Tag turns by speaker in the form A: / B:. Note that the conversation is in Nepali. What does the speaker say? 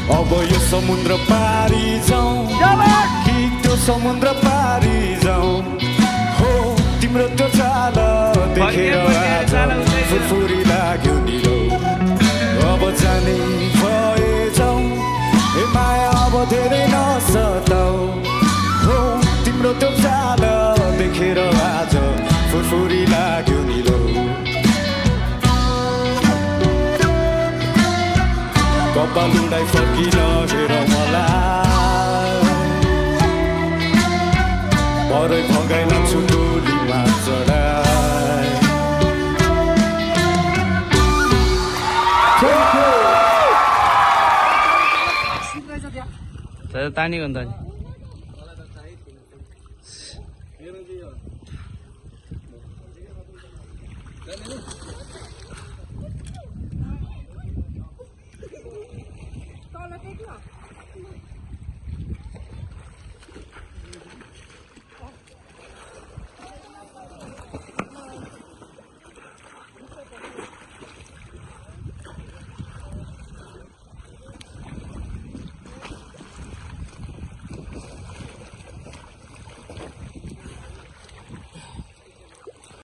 A: अब यो समुद्र पारी जाउँ कि त्यो समुद्र पारी जाउँ हो तिम्रो त्यो चाल देखेर आज फुरफुरी लाग्यो निलो अब जाने भएछौ ए माया अब धेरै नसताऊ हो तिम्रो त्यो चाल देखेर आज फुरफुरी लाग्यो निलो कपाल उडाइ फर्किन हेर मलाई परै भगाइलान्छु डोलीमा चढाइ
B: तानेको नि त